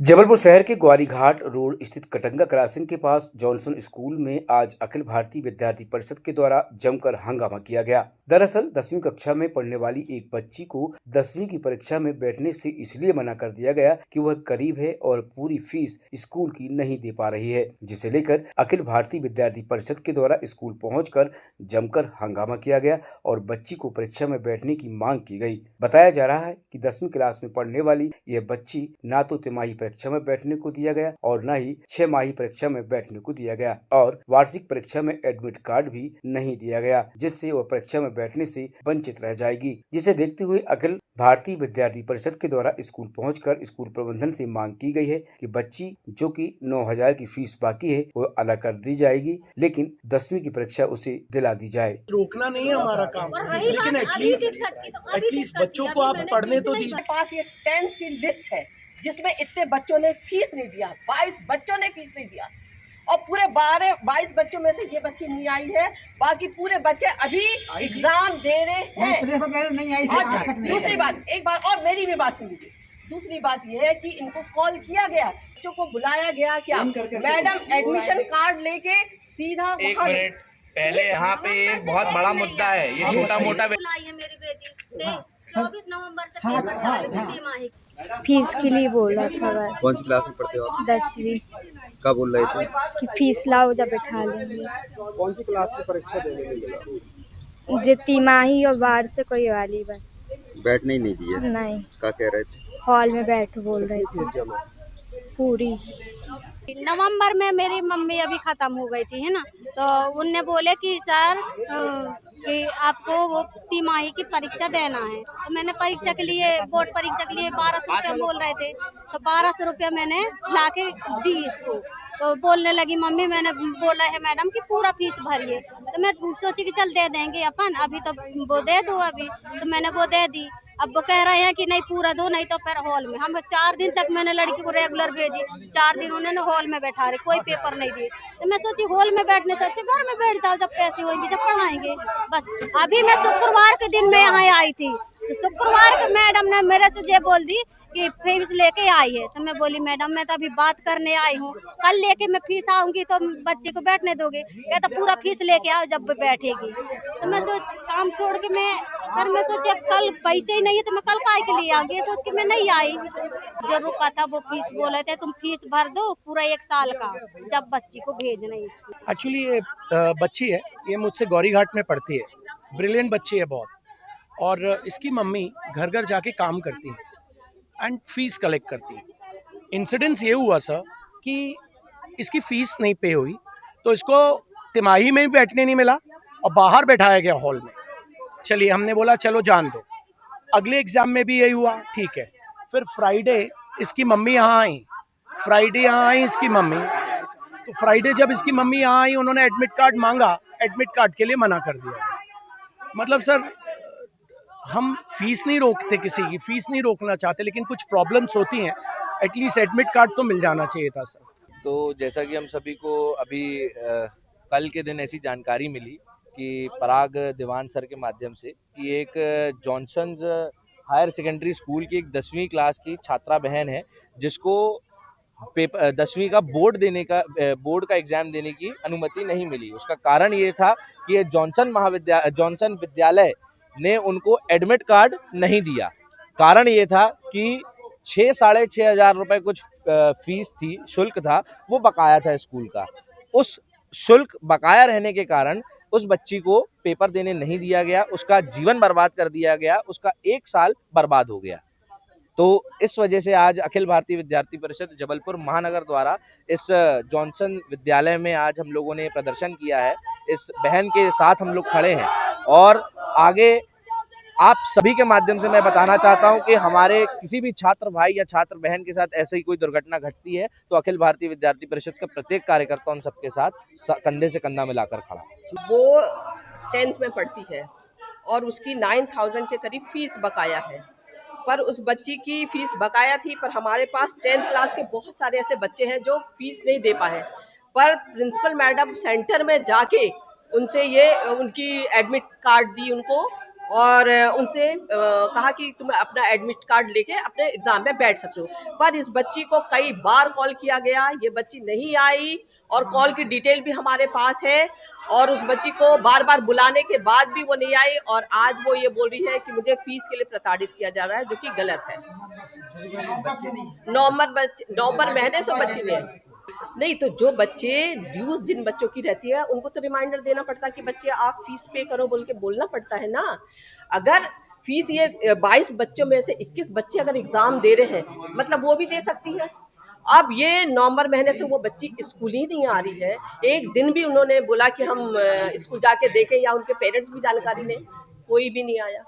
जबलपुर शहर के ग्वारीघाट रोड स्थित कटंगा क्रॉसिंग के पास जॉनसन स्कूल में आज अखिल भारतीय विद्यार्थी परिषद के द्वारा जमकर हंगामा किया गया। दरअसल 10वीं कक्षा में पढ़ने वाली एक बच्ची को 10वीं की परीक्षा में बैठने से इसलिए मना कर दिया गया कि वह गरीब है और पूरी फीस स्कूल की नहीं दे पा रही है, जिसे लेकर अखिल भारतीय विद्यार्थी परिषद के द्वारा स्कूल पहुंचकर जमकर हंगामा किया गया और बच्ची को परीक्षा में बैठने की मांग की गई। बताया जा रहा है कि 10वीं क्लास में पढ़ने वाली यह बच्ची ना तो तिमाही परीक्षा में बैठने को दिया गया और न ही 6 माही परीक्षा में बैठने को दिया गया और वार्षिक परीक्षा में एडमिट कार्ड भी नहीं दिया गया, जिससे वह परीक्षा में बैठने से वंचित रह जाएगी। जिसे देखते हुए अखिल भारतीय विद्यार्थी परिषद के द्वारा स्कूल पहुंचकर स्कूल प्रबंधन से मांग की गई है कि बच्ची जो कि 9,000 की फीस बाकी है वो अदा कर दी जाएगी, लेकिन 10वीं की परीक्षा उसे दिला दी जाए। रोकना नहीं है हमारा काम, लेकिन एटलीस्ट बच्चों को आप पढ़ने तो दीजिए। पास ये 10th की लिस्ट है जिसमें इतने बच्चों ने फीस नहीं दिया, 22 बच्चों ने फीस नहीं दिया और पूरे 22 बच्चों में से ये बच्ची नहीं आई है, बाकी पूरे बच्चे अभी एग्जाम दे रहे हैं। अच्छा, दूसरी बात, एक बार और मेरी भी बात सुन लीजिए। दूसरी बात यह है कि इनको कॉल किया गया, बच्चों को बुलाया गया, क्या मैडम एडमिशन कार्ड लेके सीधा वहाँ पहले यहाँ पे एक बहुत बड़ा मुद्दा है, ये छोटा मोटा मेरी बेटी 24 नवंबर से पेपर चालू थी तिमाही। फीस के लिए बोल रहा था बस। कौन सी क्लास में पढ़ते हो आप? 10वीं। क्या बोल रहे थे? कि फीस लाओ जब बैठा लेंगे। कौन सी क्लास में परीक्षा देने के लिए? जे तिमाही और बाढ़ से कोई वाली बस। बैठने ही नहीं दिए? नहीं। क्या कह रहे थे? हॉल में बैठ बोल रहे थे पूरी। नवंबर में मेरी मम्मी अभी खत्म हो गई थी, है ना, तो उनने बोले कि सर कि आपको वो तिमाही की परीक्षा देना है, तो मैंने परीक्षा के लिए बोर्ड परीक्षा के लिए 1200 रुपया बोल रहे थे, तो 1200 रुपया मैंने लाके दी इसको। तो बोलने लगी मम्मी मैंने बोला है मैडम कि पूरा फीस भरिए, तो मैं सोची कि चल दे देंगे अपन, अभी तो वो दे दो अभी, तो मैंने वो दे दी। अब वो कह रहे हैं कि नहीं पूरा दो, नहीं तो फिर हॉल में। हम 4 दिन तक मैंने लड़की को रेगुलर भेजी, 4 दिन उन्होंने हॉल में बैठा रहे, कोई पेपर नहीं दिए। तो मैं सोची हॉल में बैठने से अच्छा घर में बैठ जाओ, जब पैसे होंगे जब पढ़ाएंगे। बस अभी मैं शुक्रवार के दिन में यहाँ आई थी, तो शुक्रवार के मैडम ने मेरे से ये बोल दी कि फीस लेके आई है, तो मैं बोली मैडम मैं तो अभी बात करने आई हूँ, कल लेके मैं फीस आऊंगी तो बच्चे को बैठने दोगे? कहता पूरा फीस लेके आओ जब बैठेगी। तो मैं सोच काम छोड़ के मैं सोची अब कल पैसे ही नहीं है तो मैं कल काय के लिए आऊंगी, सोच के मैं नहीं आई। जो रुका था वो फीस बोले थे तुम फीस भर दो पूरा 1 साल का, जब बच्ची को भेजना स्कूल। एक्चुअली ये बच्ची है, ये मुझसे गौरीघाट में पढ़ती है, ब्रिलियंट बच्ची है बहुत, और इसकी मम्मी घर घर जाके काम करती है एंड फीस कलेक्ट करती है। इंसिडेंस ये हुआ सर कि इसकी फीस नहीं पे हुई, तो इसको तिमाही में भी बैठने नहीं मिला और बाहर बैठाया गया हॉल में। चलिए हमने बोला चलो जान दो, अगले एग्जाम में भी यही हुआ, ठीक है। फिर फ्राइडे इसकी मम्मी यहाँ आई, फ्राइडे यहाँ आई इसकी मम्मी, तो फ्राइडे जब इसकी मम्मी यहाँ आई उन्होंने एडमिट कार्ड मांगा, एडमिट कार्ड के लिए मना कर दिया। मतलब सर हम फीस नहीं रोकते, किसी की फीस नहीं रोकना चाहते, लेकिन कुछ प्रॉब्लम्स होती हैं, एटलीस्ट एडमिट कार्ड तो मिल जाना चाहिए था सर। तो जैसा कि हम सभी को अभी कल के दिन ऐसी जानकारी मिली कि पराग दीवान सर के माध्यम से कि एक जॉनसन हायर सेकेंडरी स्कूल की एक 10वीं क्लास की छात्रा बहन है, जिसको 10वीं का बोर्ड का एग्जाम देने की अनुमति नहीं मिली। उसका कारण ये था कि ये जॉनसन विद्यालय ने उनको एडमिट कार्ड नहीं दिया। कारण ये था कि 6-6.5 हजार रुपए कुछ फीस थी, शुल्क था, वो बकाया था स्कूल का। उस शुल्क बकाया रहने के कारण उस बच्ची को पेपर देने नहीं दिया गया, उसका जीवन बर्बाद कर दिया गया, उसका 1 साल बर्बाद हो गया। तो इस वजह से आज अखिल भारतीय विद्यार्थी परिषद जबलपुर महानगर द्वारा इस जॉनसन विद्यालय में आज हम लोगों ने प्रदर्शन किया है। इस बहन के साथ हम लोग खड़े हैं और आगे आप सभी के माध्यम से मैं बताना चाहता हूं कि हमारे किसी भी छात्र भाई या छात्र बहन के साथ ऐसे ही कोई दुर्घटना घटती है तो अखिल भारतीय विद्यार्थी परिषद का प्रत्येक कार्यकर्ता उन सबके साथ कंधे से कंधा मिलाकर खड़ा। वो 10th में पढ़ती है और उसकी 9,000 के करीब फीस बकाया है, पर उस बच्ची की फीस बकाया थी, पर हमारे पास 10th क्लास के बहुत सारे ऐसे बच्चे हैं जो फीस नहीं दे पाए, पर प्रिंसिपल मैडम सेंटर में जाके उनसे ये उनकी एडमिट कार्ड दी उनको और उनसे कहा कि तुम अपना एडमिट कार्ड लेके अपने एग्जाम में बैठ सकते हो। पर इस बच्ची को कई बार कॉल किया गया, ये बच्ची नहीं आई और कॉल की डिटेल भी हमारे पास है और उस बच्ची को बार बार बुलाने के बाद भी वो नहीं आई और आज वो ये बोल रही है कि मुझे फीस के लिए प्रताड़ित किया जा रहा है, जो कि गलत है। नवंबर महीने से बच्ची ने नहीं, तो जो बच्चे ड्यूज जिन बच्चों की रहती है उनको तो रिमाइंडर देना पड़ता है कि बच्चे आप फीस पे करो बोल के बोलना पड़ता है ना। अगर फीस ये 22 बच्चों में से 21 बच्चे अगर एग्जाम दे रहे हैं मतलब वो भी दे सकती है। अब ये नवंबर महीने से वो बच्ची स्कूल ही नहीं आ रही है, एक दिन भी उन्होंने बोला कि हम स्कूल जाके देखें या उनके पेरेंट्स भी जानकारी लें, कोई भी नहीं आया।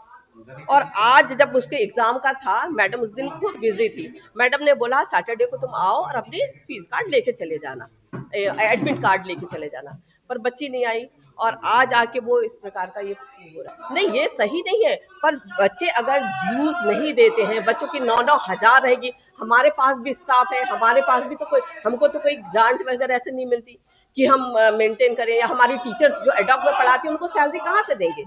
और आज जब उसके एग्जाम का था, मैडम उस दिन खुद बिजी थी, मैडम ने बोला सैटरडे को तुम आओ और अपनी फीस कार्ड लेके चले जाना, एडमिट कार्ड लेके चले जाना, पर बच्ची नहीं आई और आज आके वो इस प्रकार का ये हो रहा है। नहीं, ये सही नहीं है, पर बच्चे अगर ड्यूज नहीं देते हैं, बच्चों की 9-9 हज़ार रहेगी, हमारे पास भी स्टाफ है, हमारे पास भी तो कोई, हमको तो कोई ग्रांट वगैरह ऐसे नहीं मिलती कि हम मेंटेन करें, या हमारी टीचर्स जो एडॉक में पढ़ाती हैं उनको सैलरी कहाँ से देंगे।